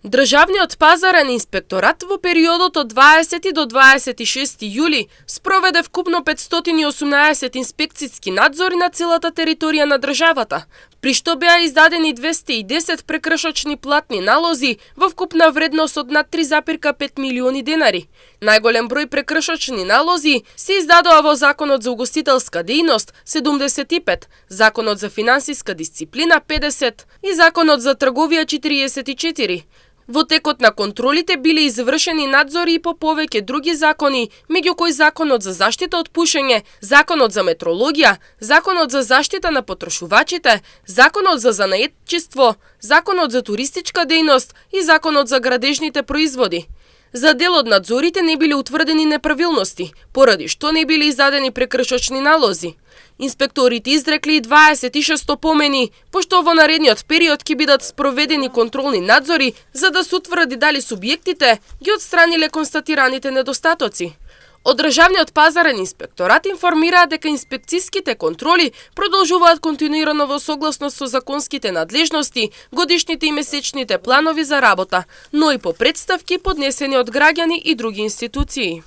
Државниот пазарен инспекторат во периодот од 20 до 26 јули спроведе вкупно 518 инспекцијски надзори на целата територија на државата, при што беа издадени 210 прекршочни платни налози во вкупна вредност од над 3,5 милиони денари. Најголем број прекршочни налози се издадоа во Законот за угостителска дејност 75, Законот за финансиска дисциплина 50 и Законот за трговија 44. Во текот на контролите биле извршени надзори и по повеќе други закони, меѓу кои Законот за заштита од пушење, Законот за метрологија, Законот за заштита на потрошувачите, Законот за занаетчиство, Законот за туристичка дејност и Законот за градежните производи. За дел од надзорите не биле утврдени неправилности, поради што не биле издадени прекршочни налози. Инспекторите изрекли 26 опомени, пошто во наредниот период ќе бидат спроведени контролни надзори за да се утврди дали субјектите ги отстраниле констатираните недостатоци. Од Државниот пазарен инспекторат информираат дека инспекцијските контроли продолжуваат континуирано во согласност со законските надлежности, годишните и месечните планови за работа, но и по претставки поднесени од граѓани и други институции.